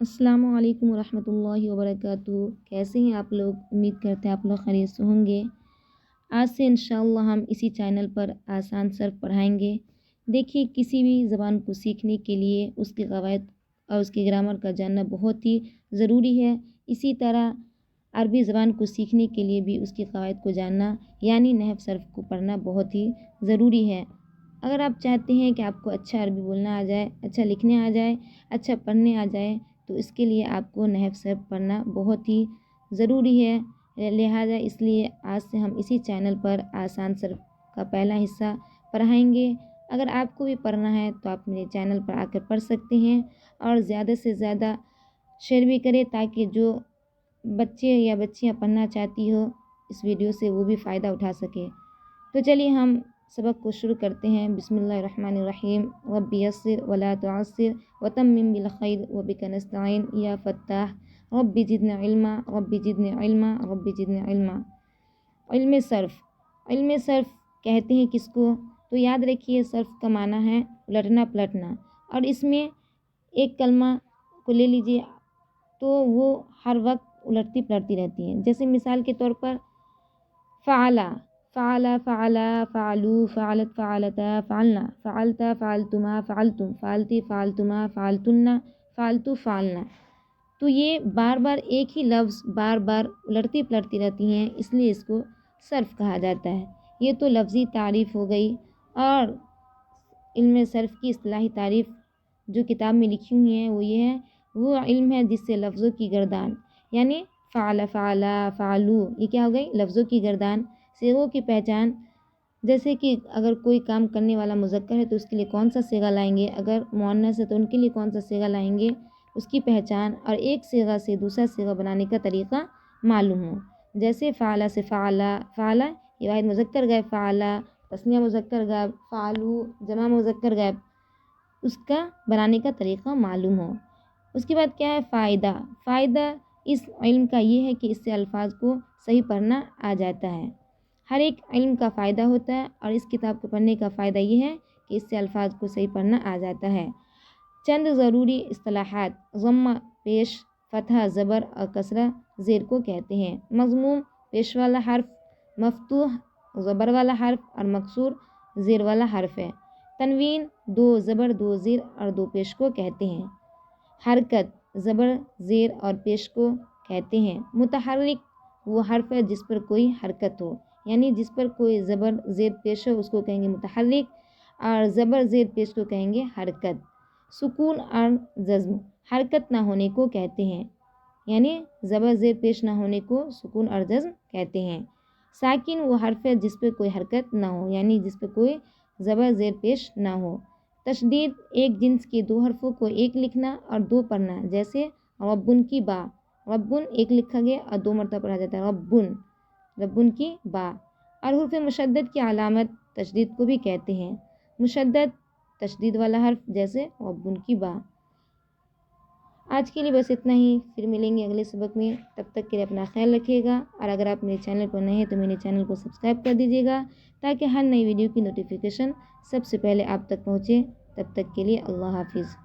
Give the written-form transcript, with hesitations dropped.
السلام علیکم ورحمۃ اللہ وبرکاتہ۔ کیسے ہیں آپ لوگ؟ امید کرتے ہیں آپ لوگ خیریت سے ہوں گے۔ آج سے انشاءاللہ ہم اسی چینل پر آسان صرف پڑھائیں گے۔ دیکھیے، کسی بھی زبان کو سیکھنے کے لیے اس کے قواعد اور اس کے گرامر کا جاننا بہت ہی ضروری ہے۔ اسی طرح عربی زبان کو سیکھنے کے لیے بھی اس کے قواعد کو جاننا یعنی نحو صرف کو پڑھنا بہت ہی ضروری ہے۔ اگر آپ چاہتے ہیں کہ آپ کو اچھا عربی بولنا آ جائے، اچھا لکھنے آ جائے، اچھا پڑھنے آ جائے، تو اس کے لیے آپ کو نحو صرف پڑھنا بہت ہی ضروری ہے۔ لہٰذا اس لیے آج سے ہم اسی چینل پر آسان صرف کا پہلا حصہ پڑھائیں گے۔ اگر آپ کو بھی پڑھنا ہے تو آپ میرے چینل پر آ کر پڑھ سکتے ہیں، اور زیادہ سے زیادہ شیئر بھی کریں تاکہ جو بچے یا بچیاں پڑھنا چاہتی ہو اس ویڈیو سے وہ بھی فائدہ اٹھا سکے۔ تو چلیے ہم سبق کو شروع کرتے ہیں۔ بسم اللہ الرحمن الرحیم۔ رب یسر ولا تعسر وتمم بالخیر وبک نستعین یا فتاح رب زدنی علما رب زدنی علما رب زدنی علما۔ علم صرف، علم صرف کہتے ہیں کس کو؟ تو یاد رکھیے، صرف کا معنی ہے الٹنا پلٹنا، اور اس میں ایک کلمہ کو لے لیجیے تو وہ ہر وقت الٹتی پلٹتی رہتی ہیں۔ جیسے مثال کے طور پر فعلا، فعل فعلا فعلوا فعلت فعلتا فعلنا فعلتا فعلتما فعلتم فعلتی فعلتما فعلتن فعلتو فعلنا۔ تو یہ بار بار ایک ہی لفظ بار بار الٹتی پلٹتی رہتی ہیں، اس لیے اس کو صرف کہا جاتا ہے۔ یہ تو لفظی تعریف ہو گئی، اور علم صرف کی اصطلاحی تعریف جو کتاب میں لکھی ہوئی ہیں وہ یہ ہے، وہ علم ہے جس سے لفظوں کی گردان یعنی فعل فعلا فعلو، یہ کیا ہو گئی؟ لفظوں کی گردان، صیغوں کی پہچان۔ جیسے کہ اگر کوئی کام کرنے والا مذکر ہے تو اس کے لیے کون سا صیغہ لائیں گے، اگر مؤنث ہے تو ان کے لیے کون سا صیغہ لائیں گے، اس کی پہچان، اور ایک صیغہ سے دوسرا صیغہ بنانے کا طریقہ معلوم ہو۔ جیسے فعلا سے فعلا، فعلا یہ واحد مذکر غائب، فعلا تثنیہ مذکر غائب، فعلو جمع مذکر غائب، اس کا بنانے کا طریقہ معلوم ہو۔ اس کے بعد کیا ہے؟ فائدہ۔ فائدہ اس علم کا یہ ہے کہ اس سے الفاظ کو صحیح پڑھنا آ جاتا ہے۔ ہر ایک علم کا فائدہ ہوتا ہے، اور اس کتاب کو پڑھنے کا فائدہ یہ ہے کہ اس سے الفاظ کو صحیح پڑھنا آ جاتا ہے۔ چند ضروری اصطلاحات: ضمہ پیش، فتحہ زبر اور کسرہ زیر کو کہتے ہیں۔ مضموم پیش والا حرف، مفتوح زبر والا حرف اور مکسور زیر والا حرف ہے۔ تنوین دو زبر دو زیر اور دو پیش کو کہتے ہیں۔ حرکت زبر زیر اور پیش کو کہتے ہیں۔ متحرک وہ حرف ہے جس پر کوئی حرکت ہو، یعنی جس پر کوئی زبر زیر پیش ہو اس کو کہیں گے متحرک، اور زبر زیر پیش کو کہیں گے حرکت۔ سکون اور جزم حرکت نہ ہونے کو کہتے ہیں، یعنی زبر زیر پیش نہ ہونے کو سکون اور جزم کہتے ہیں۔ ساکن وہ حرف ہے جس پہ کوئی حرکت نہ ہو، یعنی جس پہ کوئی زبر زیر پیش نہ ہو۔ تشدید ایک جنس کے دو حرفوں کو ایک لکھنا اور دو پڑھنا، جیسے ربن کی با، ربن ایک لکھا گیا اور دو مرتبہ پڑھا جاتا ہے ربن، ربن کی با۔ اور حرف مشدد کی علامت تشدید کو بھی کہتے ہیں، مشدد تشدید والا حرف جیسے ربن کی با۔ آج کے لیے بس اتنا ہی، پھر ملیں گے اگلے سبق میں، تب تک کے لیے اپنا خیال رکھیے گا، اور اگر آپ میرے چینل پر نئے ہیں تو میرے چینل کو سبسکرائب کر دیجیے گا تاکہ ہر نئی ویڈیو کی نوٹیفیکیشن سب سے پہلے آپ تک پہنچے۔ تب تک کے لیے اللہ حافظ۔